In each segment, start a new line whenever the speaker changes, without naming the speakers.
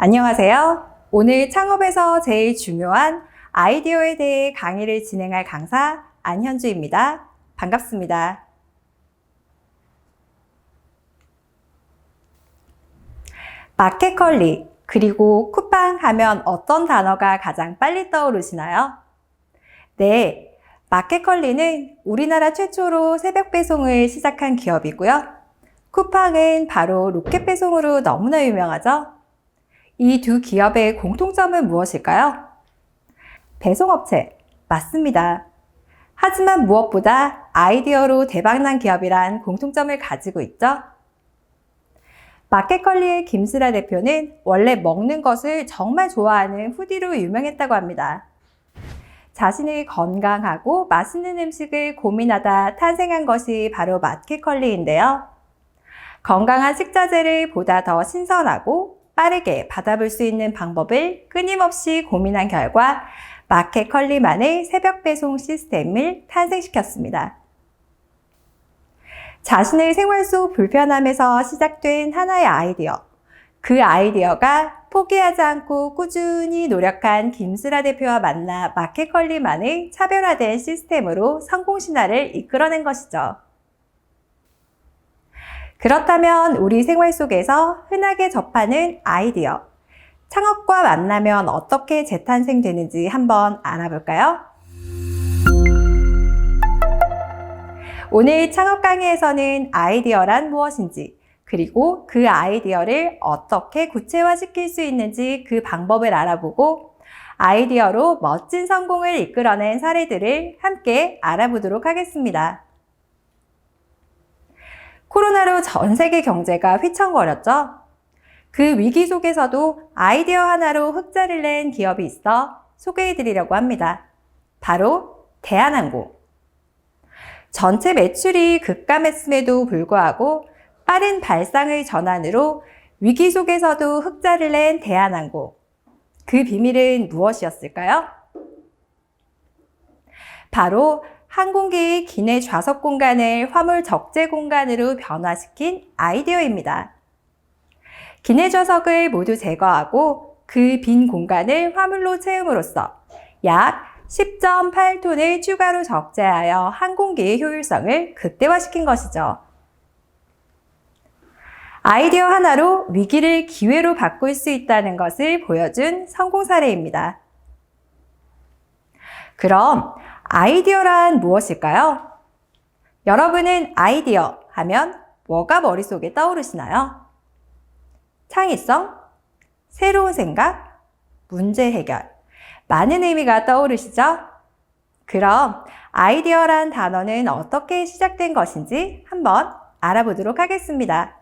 안녕하세요. 오늘 창업에서 제일 중요한 아이디어에 대해 강의를 진행할 강사 안현주입니다. 반갑습니다. 마켓컬리 그리고 쿠팡 하면 어떤 단어가 가장 빨리 떠오르시나요? 네, 마켓컬리는 우리나라 최초로 새벽 배송을 시작한 기업이고요. 쿠팡은 바로 로켓 배송으로 너무나 유명하죠? 이 두 기업의 공통점은 무엇일까요? 배송업체, 맞습니다. 하지만 무엇보다 아이디어로 대박난 기업이란 공통점을 가지고 있죠? 마켓컬리의 김수라 대표는 원래 먹는 것을 정말 좋아하는 푸디로 유명했다고 합니다. 자신의 건강하고 맛있는 음식을 고민하다 탄생한 것이 바로 마켓컬리인데요. 건강한 식자재를 보다 더 신선하고 빠르게 받아볼 수 있는 방법을 끊임없이 고민한 결과 마켓컬리만의 새벽 배송 시스템을 탄생시켰습니다. 자신의 생활 속 불편함에서 시작된 하나의 아이디어. 그 아이디어가 포기하지 않고 꾸준히 노력한 김수라 대표와 만나 마켓컬리만의 차별화된 시스템으로 성공 신화를 이끌어낸 것이죠. 그렇다면 우리 생활 속에서 흔하게 접하는 아이디어, 창업과 만나면 어떻게 재탄생되는지 한번 알아볼까요? 오늘 창업 강의에서는 아이디어란 무엇인지, 그리고 그 아이디어를 어떻게 구체화시킬 수 있는지 그 방법을 알아보고 아이디어로 멋진 성공을 이끌어낸 사례들을 함께 알아보도록 하겠습니다. 코로나로 전 세계 경제가 휘청거렸죠? 그 위기 속에서도 아이디어 하나로 흑자를 낸 기업이 있어 소개해드리려고 합니다. 바로 대한항공. 전체 매출이 급감했음에도 불구하고 빠른 발상의 전환으로 위기 속에서도 흑자를 낸 대한항공. 그 비밀은 무엇이었을까요? 바로 항공기의 기내 좌석 공간을 화물 적재 공간으로 변화시킨 아이디어입니다. 기내 좌석을 모두 제거하고 그 빈 공간을 화물로 채움으로써 약 10.8톤을 추가로 적재하여 항공기의 효율성을 극대화시킨 것이죠. 아이디어 하나로 위기를 기회로 바꿀 수 있다는 것을 보여준 성공 사례입니다. 그럼 아이디어란 무엇일까요? 여러분은 아이디어 하면 뭐가 머릿속에 떠오르시나요? 창의성, 새로운 생각, 문제 해결, 많은 의미가 떠오르시죠? 그럼 아이디어란 단어는 어떻게 시작된 것인지 한번 알아보도록 하겠습니다.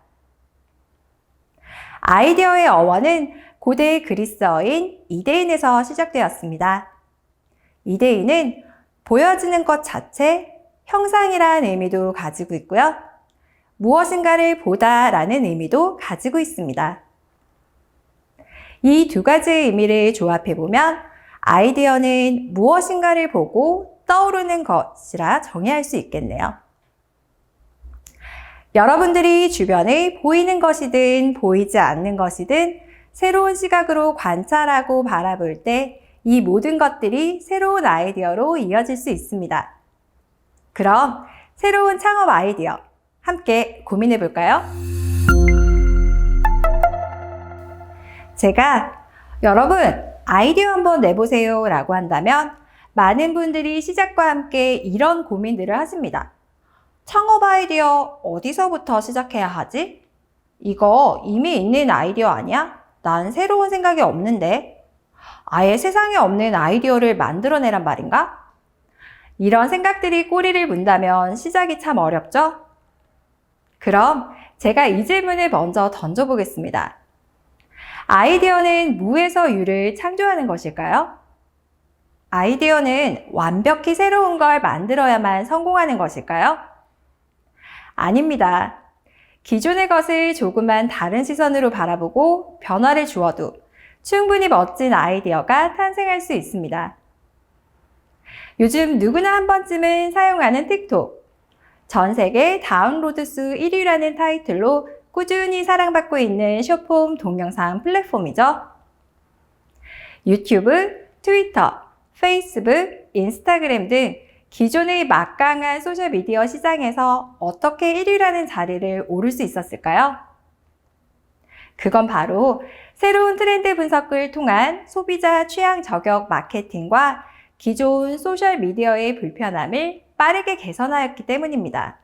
아이디어의 어원은 고대 그리스어인 이데인에서 시작되었습니다. 이데인은 보여지는 것 자체, 형상이라는 의미도 가지고 있고요. 무엇인가를 보다라는 의미도 가지고 있습니다. 이 두 가지의 의미를 조합해보면 아이디어는 무엇인가를 보고 떠오르는 것이라 정의할 수 있겠네요. 여러분들이 주변에 보이는 것이든 보이지 않는 것이든 새로운 시각으로 관찰하고 바라볼 때 이 모든 것들이 새로운 아이디어로 이어질 수 있습니다. 그럼 새로운 창업 아이디어 함께 고민해 볼까요? 제가 여러분 아이디어 한번 내보세요 라고 한다면 많은 분들이 시작과 함께 이런 고민들을 하십니다. 창업 아이디어 어디서부터 시작해야 하지? 이거 이미 있는 아이디어 아니야? 난 새로운 생각이 없는데. 아예 세상에 없는 아이디어를 만들어내란 말인가? 이런 생각들이 꼬리를 문다면 시작이 참 어렵죠? 그럼 제가 이 질문을 먼저 던져보겠습니다. 아이디어는 무에서 유를 창조하는 것일까요? 아이디어는 완벽히 새로운 걸 만들어야만 성공하는 것일까요? 아닙니다. 기존의 것을 조금만 다른 시선으로 바라보고 변화를 주어도 충분히 멋진 아이디어가 탄생할 수 있습니다. 요즘 누구나 한 번쯤은 사용하는 틱톡. 전 세계 다운로드 수 1위라는 타이틀로 꾸준히 사랑받고 있는 숏폼 동영상 플랫폼이죠. 유튜브, 트위터, 페이스북, 인스타그램 등 기존의 막강한 소셜미디어 시장에서 어떻게 1위라는 자리를 오를 수 있었을까요? 그건 바로 새로운 트렌드 분석을 통한 소비자 취향 저격 마케팅과 기존 소셜미디어의 불편함을 빠르게 개선하였기 때문입니다.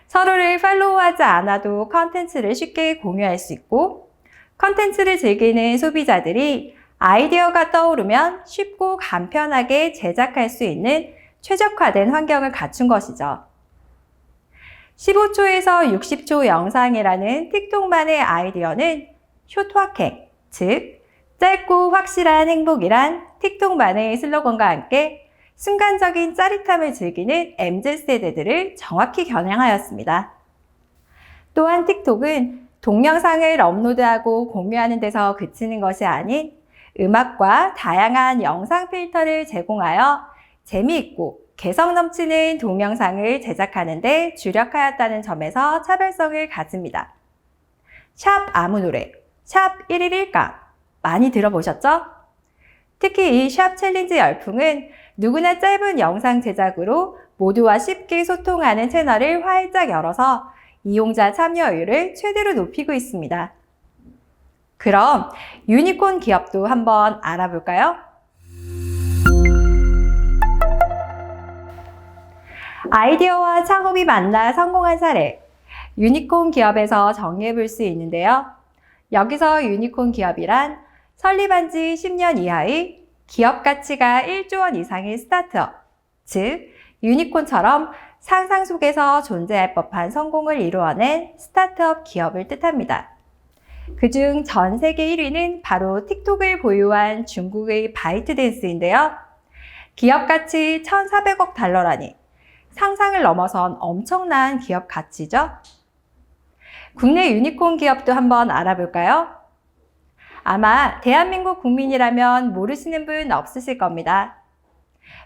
서로를 팔로우하지 않아도 컨텐츠를 쉽게 공유할 수 있고, 컨텐츠를 즐기는 소비자들이 아이디어가 떠오르면 쉽고 간편하게 제작할 수 있는 최적화된 환경을 갖춘 것이죠. 15초에서 60초 영상이라는 틱톡만의 아이디어는 숏확행, 즉 짧고 확실한 행복이란 틱톡만의 슬로건과 함께 순간적인 짜릿함을 즐기는 MZ세대들을 정확히 겨냥하였습니다. 또한 틱톡은 동영상을 업로드하고 공유하는 데서 그치는 것이 아닌 음악과 다양한 영상 필터를 제공하여 재미있고 개성 넘치는 동영상을 제작하는 데 주력하였다는 점에서 차별성을 가집니다. 샵 아무노래, 샵 1일1강 많이 들어보셨죠? 특히 이 샵 챌린지 열풍은 누구나 짧은 영상 제작으로 모두와 쉽게 소통하는 채널을 활짝 열어서 이용자 참여율을 최대로 높이고 있습니다. 그럼 유니콘 기업도 한번 알아볼까요? 아이디어와 창업이 만나 성공한 사례, 유니콘 기업에서 정리해 볼 수 있는데요. 여기서 유니콘 기업이란 설립한 지 10년 이하의 기업 가치가 1조 원 이상의 스타트업, 즉 유니콘처럼 상상 속에서 존재할 법한 성공을 이루어낸 스타트업 기업을 뜻합니다. 그중 전 세계 1위는 바로 틱톡을 보유한 중국의 바이트댄스인데요. 기업 가치 1,400억 달러라니 상상을 넘어선 엄청난 기업 가치죠. 국내 유니콘 기업도 한번 알아볼까요? 아마 대한민국 국민이라면 모르시는 분 없으실 겁니다.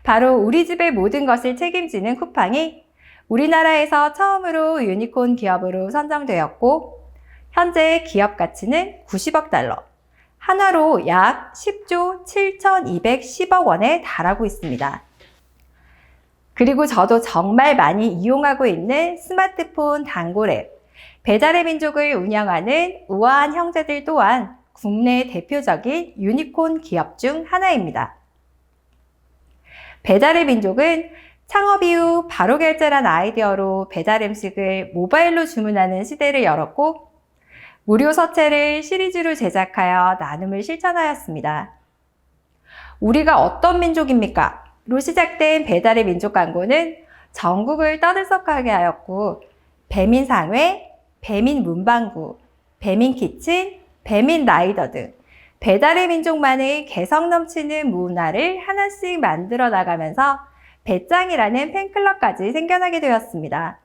바로 우리 집의 모든 것을 책임지는 쿠팡이 우리나라에서 처음으로 유니콘 기업으로 선정되었고, 현재 기업 가치는 90억 달러, 한화로 약 10조 7,210억 원에 달하고 있습니다. 그리고 저도 정말 많이 이용하고 있는 스마트폰 단골 앱, 배달의 민족을 운영하는 우아한 형제들 또한 국내 대표적인 유니콘 기업 중 하나입니다. 배달의 민족은 창업 이후 바로 결제란 아이디어로 배달 음식을 모바일로 주문하는 시대를 열었고, 무료 서체를 시리즈로 제작하여 나눔을 실천하였습니다. 우리가 어떤 민족입니까? 로 시작된 배달의 민족 광고는 전국을 떠들썩하게 하였고, 배민상회, 배민 문방구, 배민 키친, 배민 라이더 등 배달의 민족만의 개성 넘치는 문화를 하나씩 만들어 나가면서 배짱이라는 팬클럽까지 생겨나게 되었습니다.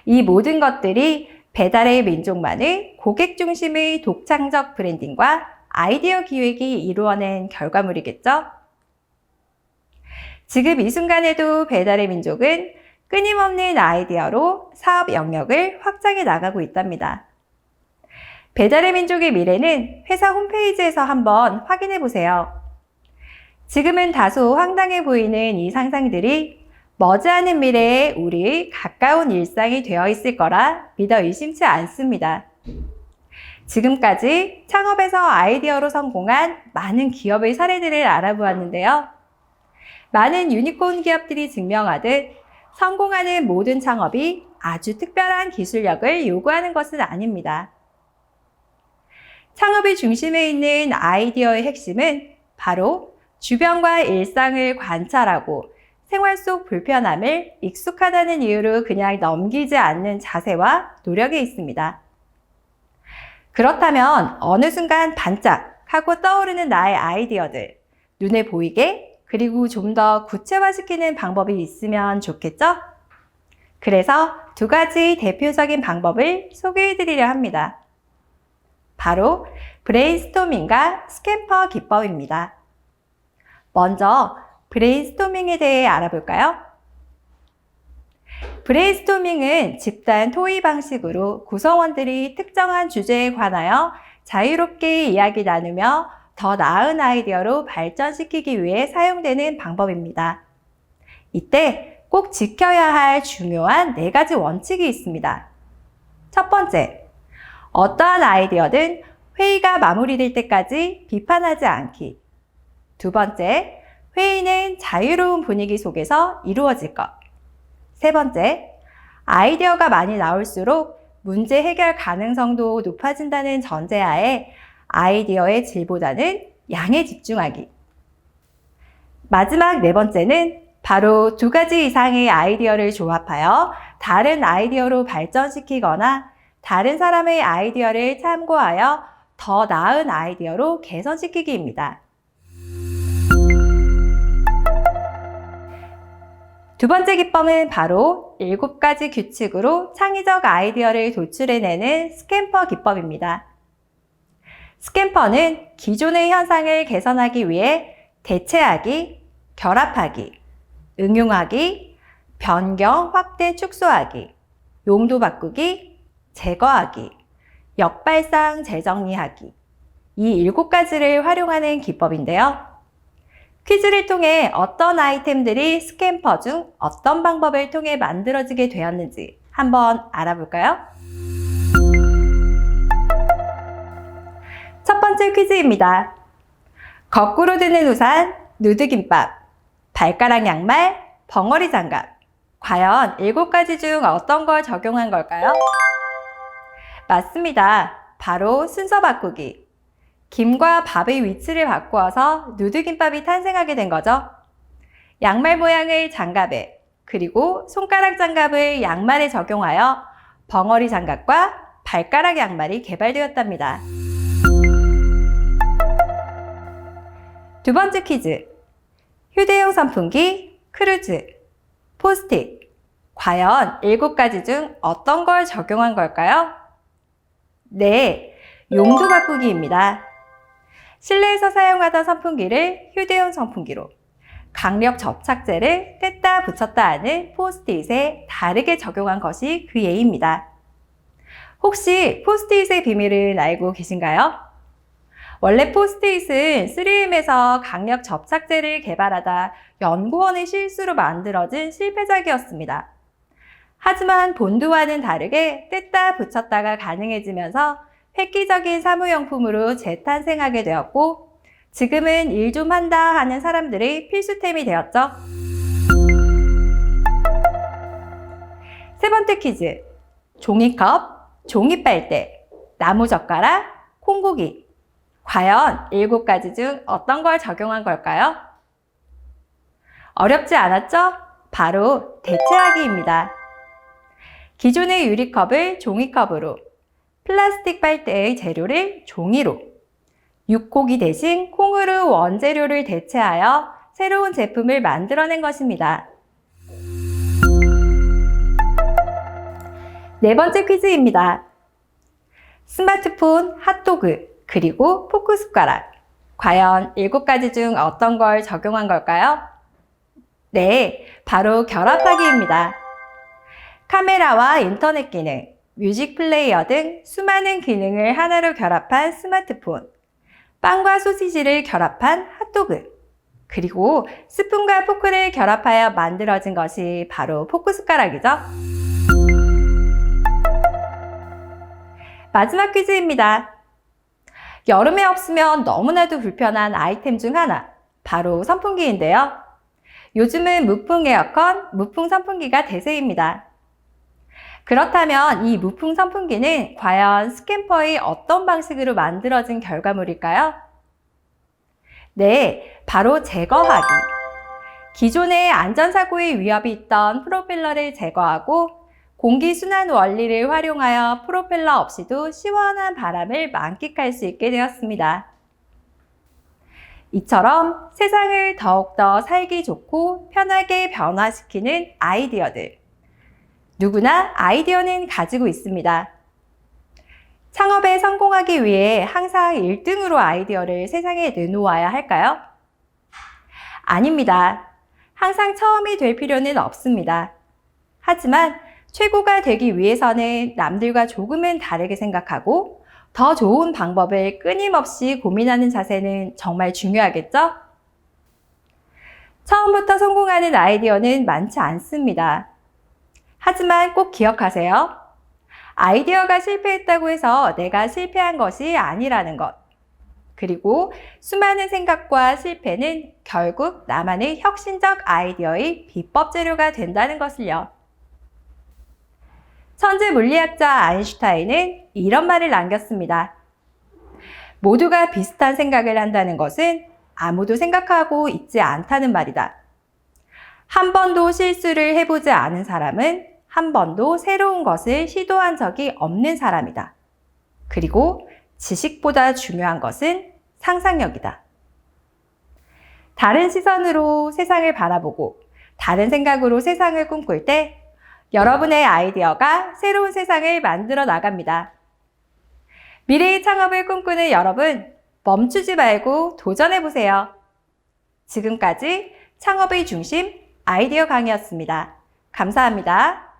이 모든 것들이 배달의 민족만의 고객 중심의 독창적 브랜딩과 아이디어 기획이 이루어낸 결과물이겠죠? 지금 이 순간에도 배달의 민족은 끊임없는 아이디어로 사업 영역을 확장해 나가고 있답니다. 배달의 민족의 미래는 회사 홈페이지에서 한번 확인해 보세요. 지금은 다소 황당해 보이는 이 상상들이 머지않은 미래에 우리의 가까운 일상이 되어 있을 거라 믿어 의심치 않습니다. 지금까지 창업에서 아이디어로 성공한 많은 기업의 사례들을 알아보았는데요. 많은 유니콘 기업들이 증명하듯 성공하는 모든 창업이 아주 특별한 기술력을 요구하는 것은 아닙니다. 창업의 중심에 있는 아이디어의 핵심은 바로 주변과 일상을 관찰하고 생활 속 불편함을 익숙하다는 이유로 그냥 넘기지 않는 자세와 노력에 있습니다. 그렇다면 어느 순간 반짝 하고 떠오르는 나의 아이디어들, 눈에 보이게 그리고 좀 더 구체화시키는 방법이 있으면 좋겠죠? 그래서 두 가지 대표적인 방법을 소개해드리려 합니다. 바로 브레인스토밍과 스캠퍼 기법입니다. 먼저 브레인스토밍에 대해 알아볼까요? 브레인스토밍은 집단 토의 방식으로 구성원들이 특정한 주제에 관하여 자유롭게 이야기 나누며 더 나은 아이디어로 발전시키기 위해 사용되는 방법입니다. 이때 꼭 지켜야 할 중요한 4가지 원칙이 있습니다. 첫 번째, 어떠한 아이디어든 회의가 마무리될 때까지 비판하지 않기. 두 번째, 회의는 자유로운 분위기 속에서 이루어질 것. 세 번째, 아이디어가 많이 나올수록 문제 해결 가능성도 높아진다는 전제하에 아이디어의 질보다는 양에 집중하기. 마지막 4번째는 바로 2가지 이상의 아이디어를 조합하여 다른 아이디어로 발전시키거나 다른 사람의 아이디어를 참고하여 더 나은 아이디어로 개선시키기입니다. 두 번째 기법은 바로 7가지 규칙으로 창의적 아이디어를 도출해내는 스캠퍼 기법입니다. 스캠퍼는 기존의 현상을 개선하기 위해 대체하기, 결합하기, 응용하기, 변경, 확대, 축소하기, 용도 바꾸기, 제거하기, 역발상, 재정리하기, 이 7가지를 활용하는 기법인데요. 퀴즈를 통해 어떤 아이템들이 스캠퍼 중 어떤 방법을 통해 만들어지게 되었는지 한번 알아볼까요? 첫 번째 퀴즈입니다. 거꾸로 드는 우산, 누드김밥, 발가락 양말, 벙어리 장갑. 과연 7가지 중 어떤 걸 적용한 걸까요? 맞습니다. 바로 순서 바꾸기. 김과 밥의 위치를 바꾸어서 누드김밥이 탄생하게 된 거죠. 양말 모양의 장갑에, 그리고 손가락 장갑을 양말에 적용하여 벙어리 장갑과 발가락 양말이 개발되었답니다. 두 번째 퀴즈. 휴대용 선풍기, 크루즈, 포스트잇. 과연 7가지 중 어떤 걸 적용한 걸까요? 네, 용도 바꾸기입니다. 실내에서 사용하던 선풍기를 휴대용 선풍기로, 강력 접착제를 뗐다 붙였다 하는 포스트잇에 다르게 적용한 것이 그 예입니다. 혹시 포스트잇의 비밀을 알고 계신가요? 원래 포스트잇은 3M에서 강력 접착제를 개발하다 연구원의 실수로 만들어진 실패작이었습니다. 하지만 본드와는 다르게 뗐다 붙였다가 가능해지면서 획기적인 사무용품으로 재탄생하게 되었고, 지금은 일 좀 한다 하는 사람들의 필수템이 되었죠. 세 번째 퀴즈. 종이컵, 종이빨대, 나무젓가락, 콩고기. 과연 7가지 중 어떤 걸 적용한 걸까요? 어렵지 않았죠? 바로 대체하기입니다. 기존의 유리컵을 종이컵으로, 플라스틱 빨대의 재료를 종이로, 육고기 대신 콩으로 원재료를 대체하여 새로운 제품을 만들어낸 것입니다. 네 번째 퀴즈입니다. 스마트폰, 핫도그, 그리고 포크 숟가락. 과연 7가지 중 어떤 걸 적용한 걸까요? 네, 바로 결합하기입니다. 카메라와 인터넷 기능, 뮤직 플레이어 등 수많은 기능을 하나로 결합한 스마트폰, 빵과 소시지를 결합한 핫도그, 그리고 스푼과 포크를 결합하여 만들어진 것이 바로 포크 숟가락이죠. 마지막 퀴즈입니다. 여름에 없으면 너무나도 불편한 아이템 중 하나, 바로 선풍기인데요. 요즘은 무풍 에어컨, 무풍 선풍기가 대세입니다. 그렇다면 이 무풍 선풍기는 과연 스캠퍼의 어떤 방식으로 만들어진 결과물일까요? 네, 바로 제거하기. 기존의 안전사고의 위협이 있던 프로펠러를 제거하고 공기순환 원리를 활용하여 프로펠러 없이도 시원한 바람을 만끽할 수 있게 되었습니다. 이처럼 세상을 더욱더 살기 좋고 편하게 변화시키는 아이디어들. 누구나 아이디어는 가지고 있습니다. 창업에 성공하기 위해 항상 1등으로 아이디어를 세상에 내놓아야 할까요? 아닙니다. 항상 처음이 될 필요는 없습니다. 하지만 최고가 되기 위해서는 남들과 조금은 다르게 생각하고 더 좋은 방법을 끊임없이 고민하는 자세는 정말 중요하겠죠? 처음부터 성공하는 아이디어는 많지 않습니다. 하지만 꼭 기억하세요. 아이디어가 실패했다고 해서 내가 실패한 것이 아니라는 것. 그리고 수많은 생각과 실패는 결국 나만의 혁신적 아이디어의 비법 재료가 된다는 것을요. 천재 물리학자 아인슈타인은 이런 말을 남겼습니다. 모두가 비슷한 생각을 한다는 것은 아무도 생각하고 있지 않다는 말이다. 한 번도 실수를 해보지 않은 사람은 한 번도 새로운 것을 시도한 적이 없는 사람이다. 그리고 지식보다 중요한 것은 상상력이다. 다른 시선으로 세상을 바라보고 다른 생각으로 세상을 꿈꿀 때 여러분의 아이디어가 새로운 세상을 만들어 나갑니다. 미래의 창업을 꿈꾸는 여러분, 멈추지 말고 도전해보세요. 지금까지 창업의 중심 아이디어 강의였습니다. 감사합니다.